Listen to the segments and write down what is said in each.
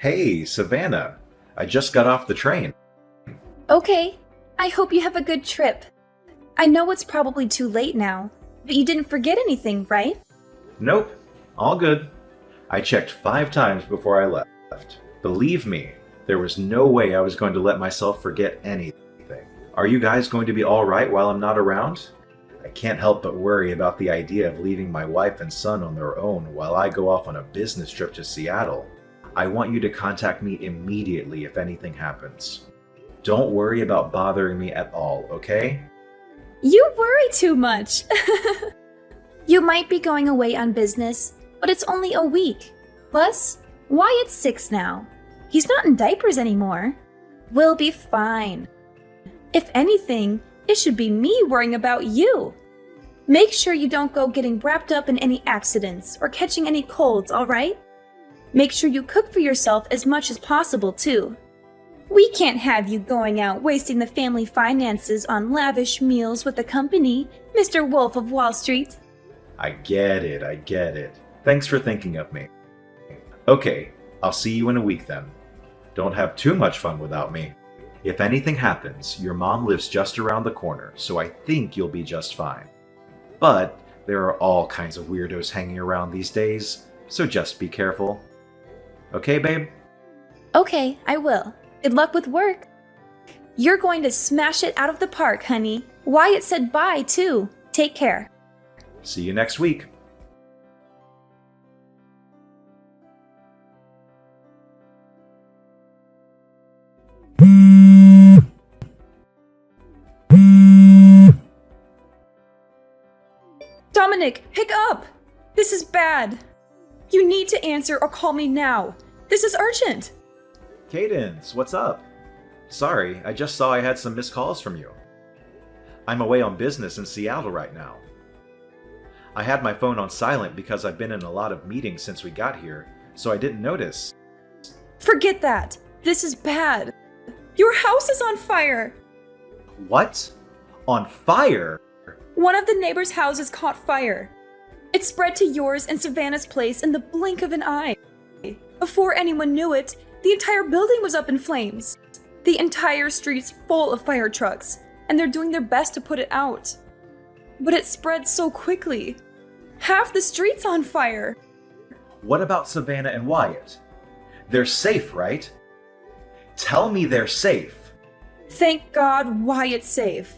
Hey, Savannah. I just got off the train. Okay, I hope you have a good trip. I know it's probably too late now, but you didn't forget anything, right? Nope, all good. I checked 5 times before I left. Believe me, there was no way I was going to let myself forget anything. Are you guys going to be alright while I'm not around? I can't help but worry about the idea of leaving my wife and son on their own while I go off on a business trip to Seattle. I want you to contact me immediately if anything happens. Don't worry about bothering me at all, okay? You worry too much. You might be going away on business, but it's only a week. Plus, Wyatt's 6 now. He's not in diapers anymore. We'll be fine. If anything, it should be me worrying about you. Make sure you don't go getting wrapped up in any accidents or catching any colds, alright? Make sure you cook for yourself as much as possible, too. We can't have you going out wasting the family finances on lavish meals with the company, Mr. Wolf of Wall Street. I get it. Thanks for thinking of me. Okay, I'll see you in a week then. Don't have too much fun without me. If anything happens, your mom lives just around the corner, so I think you'll be just fine. But there are all kinds of weirdos hanging around these days, so just be careful. Okay, babe? Okay, I will. Good luck with work. You're going to smash it out of the park, honey. Wyatt said bye, too. Take care. See you next week. Dominic, pick up! This is bad. You need to answer or call me now. This is urgent. Cadence, what's up? Sorry, I just saw I had some missed calls from you. I'm away on business in Seattle right now. I had my phone on silent because I've been in a lot of meetings since we got here, so I didn't notice. Forget that. This is bad. Your house is on fire. What? On fire? One of the neighbors' houses caught fire. It spread to yours and Savannah's place in the blink of an eye. Before anyone knew it, the entire building was up in flames. The entire street's full of fire trucks, and they're doing their best to put it out. But it spread so quickly. Half the street's on fire. What about Savannah and Wyatt? They're safe, right? Tell me they're safe. Thank God Wyatt's safe.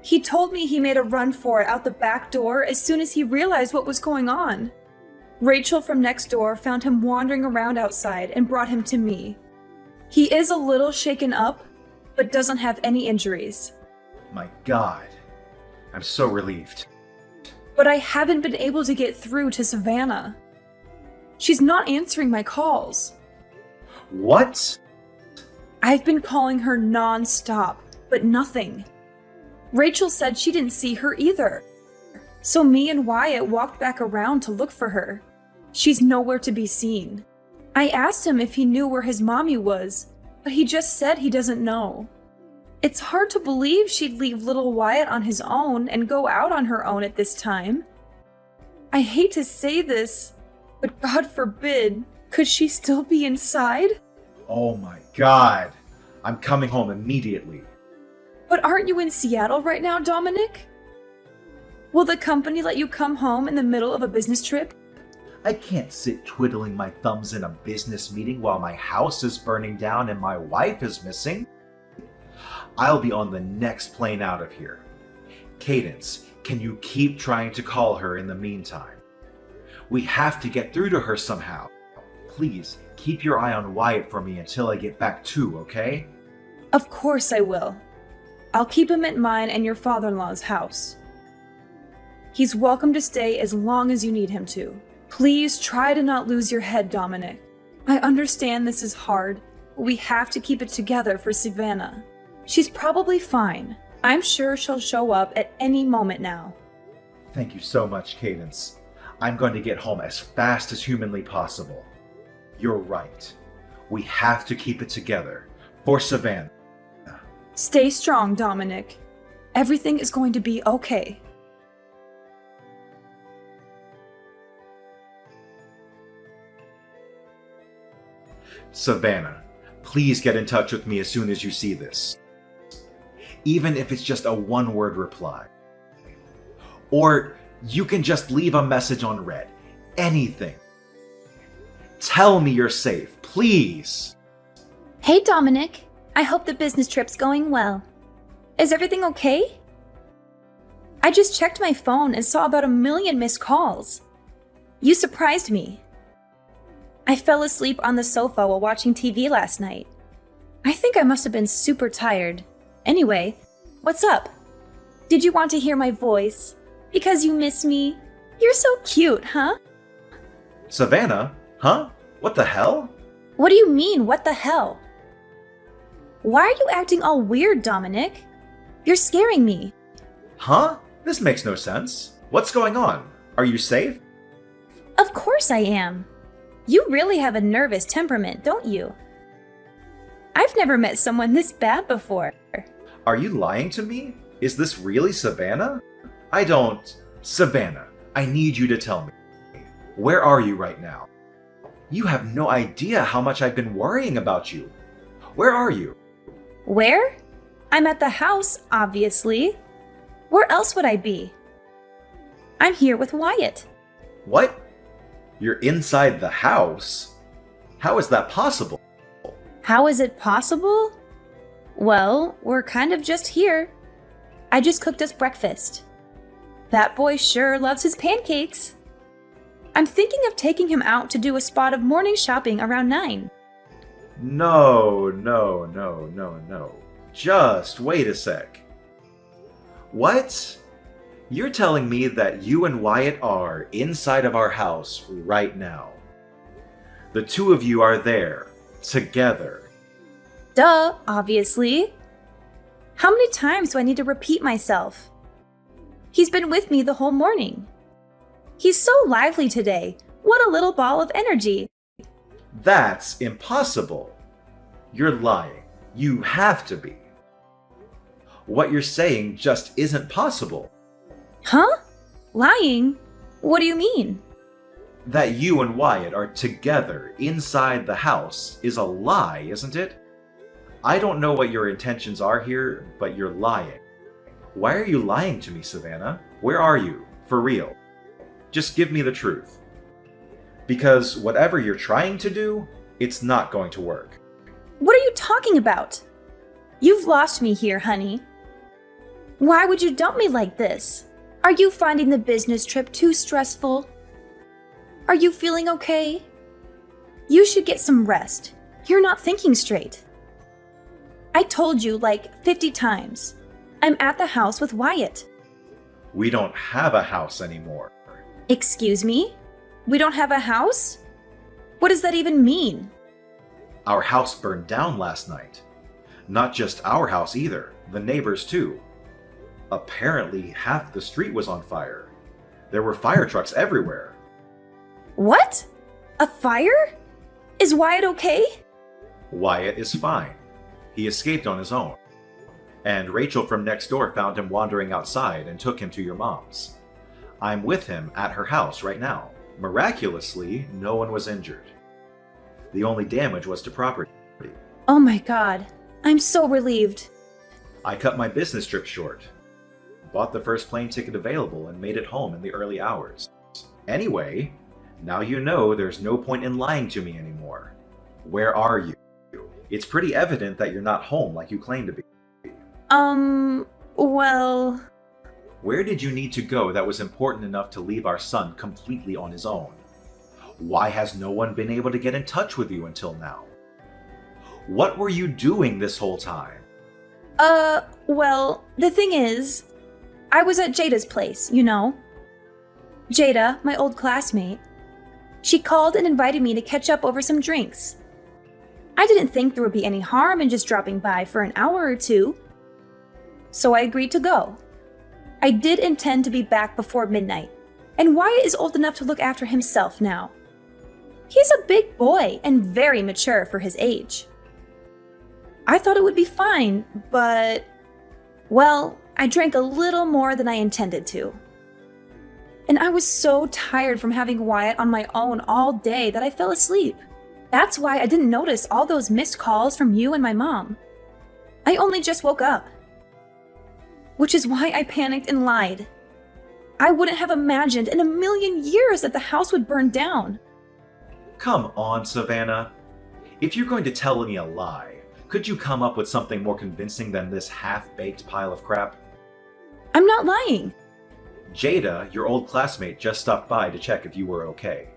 He told me he made a run for it out the back door as soon as he realized what was going on. Rachel from next door found him wandering around outside and brought him to me. He is a little shaken up, but doesn't have any injuries. My God. I'm so relieved. But I haven't been able to get through to Savannah. She's not answering my calls. What? I've been calling her non-stop, but nothing. Rachel said she didn't see her either. So me and Wyatt walked back around to look for her. She's nowhere to be seen. I asked him if he knew where his mommy was, but he just said he doesn't know. It's hard to believe she'd leave little Wyatt on his own and go out on her own at this time. I hate to say this, but God forbid, could she still be inside? Oh my God. I'm coming home immediately. But aren't you in Seattle right now, Dominic? Will the company let you come home in the middle of a business trip? I can't sit twiddling my thumbs in a business meeting while my house is burning down and my wife is missing. I'll be on the next plane out of here. Cadence, can you keep trying to call her in the meantime? We have to get through to her somehow. Please, keep your eye on Wyatt for me until I get back too, okay? Of course I will. I'll keep him at mine and your father-in-law's house. He's welcome to stay as long as you need him to. Please try to not lose your head, Dominic. I understand this is hard, but we have to keep it together for Savannah. She's probably fine. I'm sure she'll show up at any moment now. Thank you so much, Cadence. I'm going to get home as fast as humanly possible. You're right. We have to keep it together for Savannah. Stay strong, Dominic. Everything is going to be okay. Savannah, please get in touch with me as soon as you see this. Even if it's just a one-word reply. Or you can just leave a message on red. Anything. Tell me you're safe, please. Hey, Dominic. I hope the business trip's going well. Is everything okay? I just checked my phone and saw about 1 million missed calls. You surprised me. I fell asleep on the sofa while watching TV last night. I think I must have been super tired. Anyway, what's up? Did you want to hear my voice? Because you miss me? You're so cute, huh? Savannah? Huh? What the hell? What do you mean, what the hell? Why are you acting all weird, Dominic? You're scaring me. Huh? This makes no sense. What's going on? Are you safe? Of course I am. You really have a nervous temperament, don't you? I've never met someone this bad before. Are you lying to me? Is this really Savannah? Savannah, I need you to tell me. Where are you right now? You have no idea how much I've been worrying about you. Where are you? Where? I'm at the house, obviously. Where else would I be? I'm here with Wyatt. What? You're inside the house? How is that possible? How is it possible? Well, we're kind of just here. I just cooked us breakfast. That boy sure loves his pancakes. I'm thinking of taking him out to do a spot of morning shopping around 9. No. Just wait a sec. What? You're telling me that you and Wyatt are inside of our house right now. The two of you are there, together. Duh, obviously. How many times do I need to repeat myself? He's been with me the whole morning. He's so lively today. What a little ball of energy. That's impossible. You're lying. You have to be. What you're saying just isn't possible. Huh? Lying? What do you mean? That you and Wyatt are together inside the house is a lie, isn't it? I don't know what your intentions are here, but you're lying. Why are you lying to me, Savannah? Where are you? For real. Just give me the truth. Because whatever you're trying to do, it's not going to work. What are you talking about? You've lost me here, honey. Why would you dump me like this? Are you finding the business trip too stressful? Are you feeling okay? You should get some rest. You're not thinking straight. I told you like 50 times. I'm at the house with Wyatt. We don't have a house anymore. Excuse me? We don't have a house? What does that even mean? Our house burned down last night. Not just our house either, the neighbors too. Apparently, half the street was on fire. There were fire trucks everywhere. What? A fire? Is Wyatt okay? Wyatt is fine. He escaped on his own. And Rachel from next door found him wandering outside and took him to your mom's. I'm with him at her house right now. Miraculously, no one was injured. The only damage was to property. Oh my god. I'm so relieved. I cut my business trip short. Bought the first plane ticket available and made it home in the early hours. Anyway, now you know there's no point in lying to me anymore. Where are you? It's pretty evident that you're not home like you claim to be. Well... Where did you need to go that was important enough to leave our son completely on his own? Why has no one been able to get in touch with you until now? What were you doing this whole time? Well, the thing is, I was at Jada's place, you know. Jada, my old classmate, she called and invited me to catch up over some drinks. I didn't think there would be any harm in just dropping by for an hour or two. So I agreed to go. I did intend to be back before midnight, and Wyatt is old enough to look after himself now. He's a big boy and very mature for his age. I thought it would be fine, but... well, I drank a little more than I intended to. And I was so tired from having Wyatt on my own all day that I fell asleep. That's why I didn't notice all those missed calls from you and my mom. I only just woke up. Which is why I panicked and lied. I wouldn't have imagined in a million years that the house would burn down. Come on, Savannah. If you're going to tell me a lie, could you come up with something more convincing than this half-baked pile of crap? I'm not lying. Jada, your old classmate, just stopped by to check if you were okay.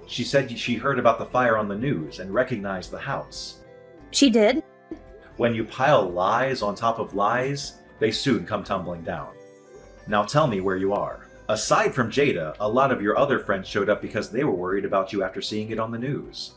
She said she heard about the fire on the news and recognized the house. She did? When you pile lies on top of lies, they soon come tumbling down. Now tell me where you are. Aside from Jada, a lot of your other friends showed up because they were worried about you after seeing it on the news.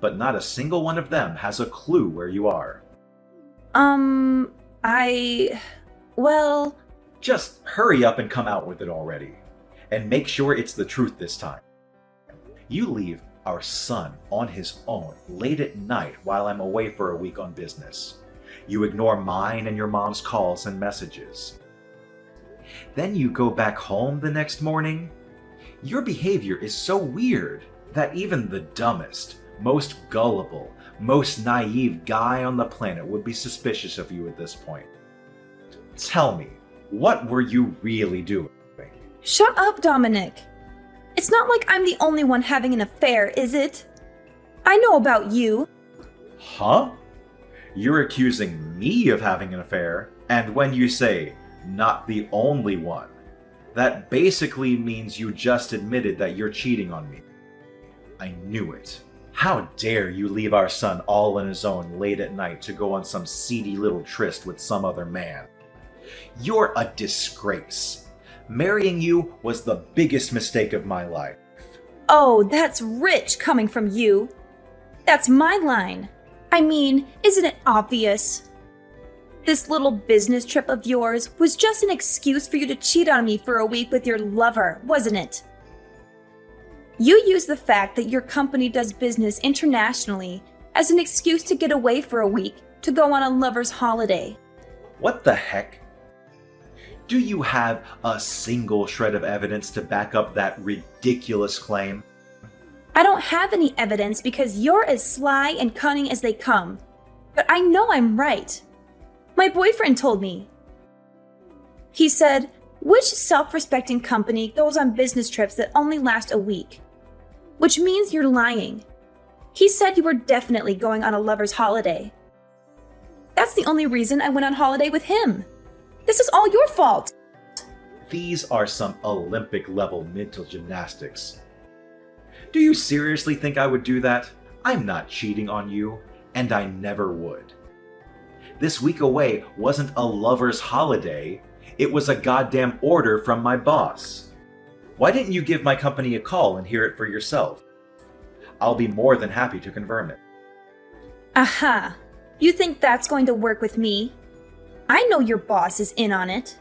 But not a single one of them has a clue where you are. Well... Just hurry up and come out with it already. And make sure it's the truth this time. You leave our son on his own late at night while I'm away for a week on business. You ignore mine and your mom's calls and messages. Then you go back home the next morning. Your behavior is so weird that even the dumbest, most gullible, most naive guy on the planet would be suspicious of you at this point. Tell me, what were you really doing? Shut up, Dominic. It's not like I'm the only one having an affair, is it? I know about you. Huh? You're accusing me of having an affair, and when you say, not the only one, that basically means you just admitted that you're cheating on me. I knew it. How dare you leave our son all on his own late at night to go on some seedy little tryst with some other man? You're a disgrace. Marrying you was the biggest mistake of my life. Oh, that's rich coming from you. That's my line. I mean, isn't it obvious? This little business trip of yours was just an excuse for you to cheat on me for a week with your lover, wasn't it? You used the fact that your company does business internationally as an excuse to get away for a week to go on a lover's holiday. What the heck? Do you have a single shred of evidence to back up that ridiculous claim? I don't have any evidence because you're as sly and cunning as they come. But I know I'm right. My boyfriend told me. He said, which self-respecting company goes on business trips that only last a week? Which means you're lying. He said you were definitely going on a lover's holiday. That's the only reason I went on holiday with him. This is all your fault. These are some Olympic-level mental gymnastics. Do you seriously think I would do that? I'm not cheating on you, and I never would. This week away wasn't a lover's holiday, it was a goddamn order from my boss. Why didn't you give my company a call and hear it for yourself? I'll be more than happy to confirm it. Aha! You think that's going to work with me? I know your boss is in on it.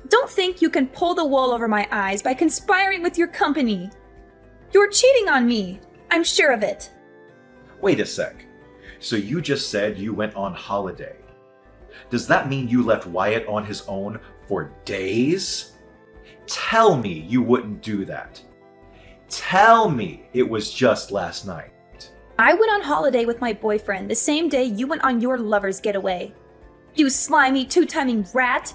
Don't think you can pull the wool over my eyes by conspiring with your company. You're cheating on me. I'm sure of it. Wait a sec. So you just said you went on holiday. Does that mean you left Wyatt on his own for days? Tell me you wouldn't do that. Tell me it was just last night. I went on holiday with my boyfriend the same day you went on your lover's getaway. You slimy, two-timing rat!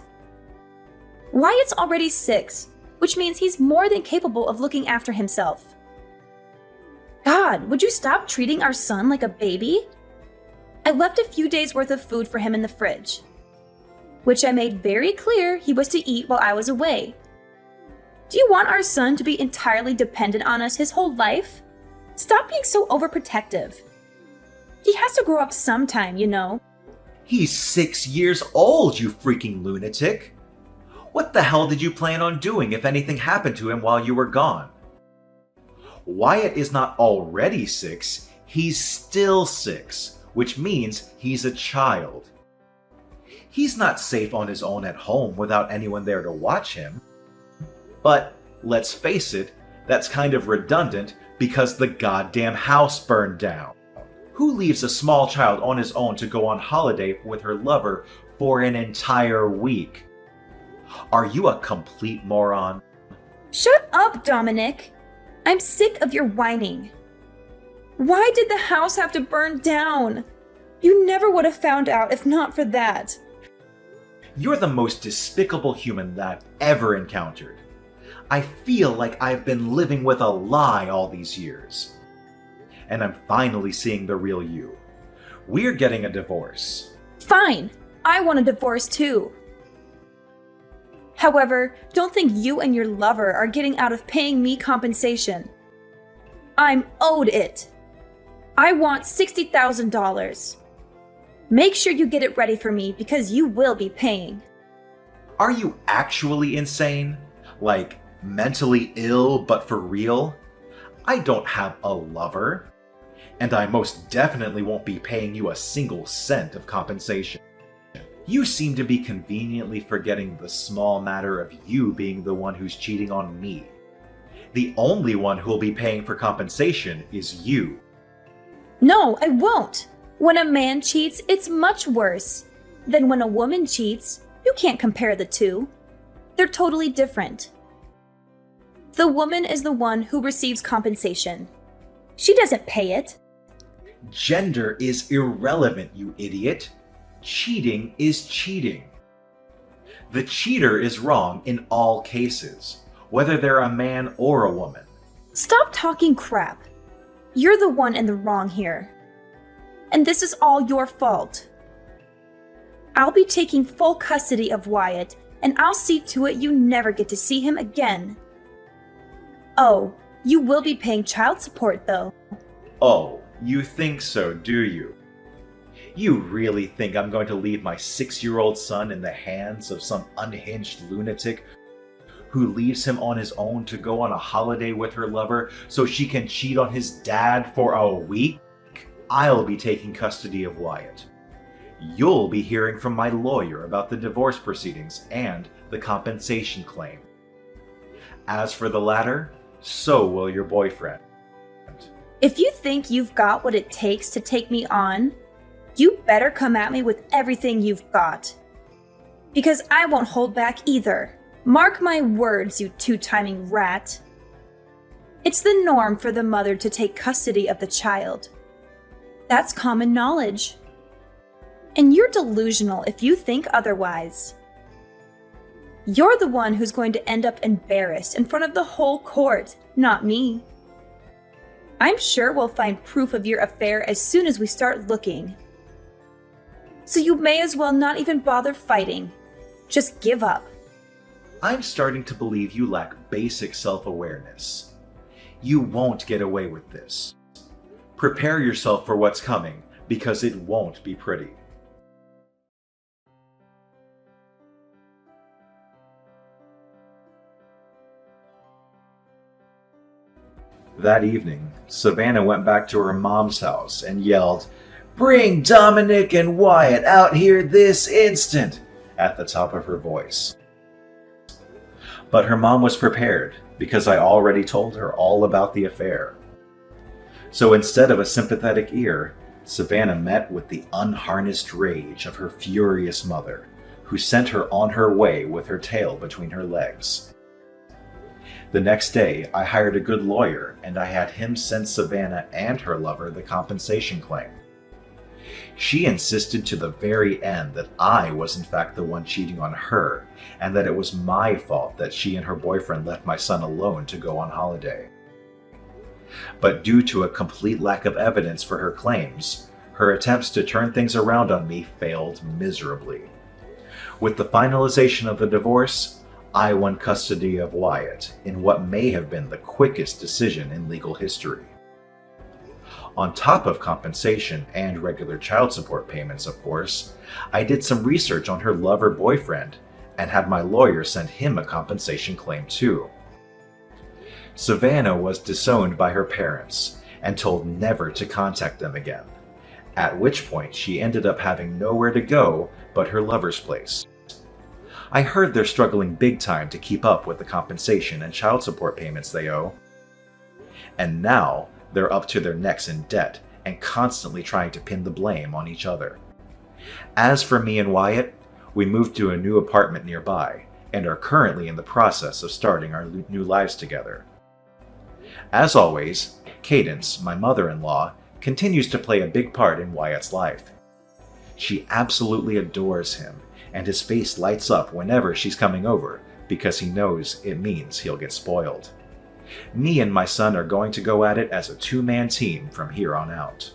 Wyatt's already 6, which means he's more than capable of looking after himself. God, would you stop treating our son like a baby? I left a few days' worth of food for him in the fridge, which I made very clear he was to eat while I was away. Do you want our son to be entirely dependent on us his whole life? Stop being so overprotective. He has to grow up sometime, you know. He's 6 years old, you freaking lunatic! What the hell did you plan on doing if anything happened to him while you were gone? Wyatt is not already 6, he's still 6, which means he's a child. He's not safe on his own at home without anyone there to watch him. But, let's face it, that's kind of redundant because the goddamn house burned down. Who leaves a small child on his own to go on holiday with her lover for an entire week? Are you a complete moron? Shut up, Dominic! I'm sick of your whining. Why did the house have to burn down? You never would have found out if not for that. You're the most despicable human that I've ever encountered. I feel like I've been living with a lie all these years. And I'm finally seeing the real you. We're getting a divorce. Fine, I want a divorce too. However, don't think you and your lover are getting out of paying me compensation. I'm owed it. I want $60,000. Make sure you get it ready for me because you will be paying. Are you actually insane? Like, mentally ill but for real? I don't have a lover. And I most definitely won't be paying you a single cent of compensation. You seem to be conveniently forgetting the small matter of you being the one who's cheating on me. The only one who'll be paying for compensation is you. No, I won't. When a man cheats, it's much worse. Then when a woman cheats, you can't compare the two. They're totally different. The woman is the one who receives compensation. She doesn't pay it. Gender is irrelevant, you idiot. Cheating is cheating. The cheater is wrong in all cases, whether they're a man or a woman. Stop talking crap. You're the one in the wrong here. And this is all your fault. I'll be taking full custody of Wyatt, and I'll see to it you never get to see him again. Oh, you will be paying child support though. Oh, you think so, do you? You really think I'm going to leave my 6-year-old son in the hands of some unhinged lunatic who leaves him on his own to go on a holiday with her lover so she can cheat on his dad for a week? I'll be taking custody of Wyatt. You'll be hearing from my lawyer about the divorce proceedings and the compensation claim. As for the latter, so will your boyfriend. If you think you've got what it takes to take me on, you better come at me with everything you've got. Because I won't hold back either. Mark my words, you two-timing rat. It's the norm for the mother to take custody of the child. That's common knowledge. And you're delusional if you think otherwise. You're the one who's going to end up embarrassed in front of the whole court, not me. I'm sure we'll find proof of your affair as soon as we start looking. So you may as well not even bother fighting. Just give up. I'm starting to believe you lack basic self-awareness. You won't get away with this. Prepare yourself for what's coming, because it won't be pretty. That evening, Savannah went back to her mom's house and yelled, "Bring Dominic and Wyatt out here this instant!" at the top of her voice. But her mom was prepared because I already told her all about the affair. So instead of a sympathetic ear, Savannah met with the unharnessed rage of her furious mother, who sent her on her way with her tail between her legs. The next day, I hired a good lawyer and I had him send Savannah and her lover the compensation claim. She insisted to the very end that I was in fact the one cheating on her, and that it was my fault that she and her boyfriend left my son alone to go on holiday. But due to a complete lack of evidence for her claims, her attempts to turn things around on me failed miserably. With the finalization of the divorce, I won custody of Wyatt in what may have been the quickest decision in legal history. On top of compensation and regular child support payments, of course, I did some research on her lover boyfriend and had my lawyer send him a compensation claim too. Savannah was disowned by her parents and told never to contact them again, at which point she ended up having nowhere to go but her lover's place. I heard they're struggling big time to keep up with the compensation and child support payments they owe. And now they're up to their necks in debt and constantly trying to pin the blame on each other. As for me and Wyatt, we moved to a new apartment nearby and are currently in the process of starting our new lives together. As always, Cadence, my mother-in-law, continues to play a big part in Wyatt's life. She absolutely adores him, and his face lights up whenever she's coming over because he knows it means he'll get spoiled. Me and my son are going to go at it as a two-man team from here on out.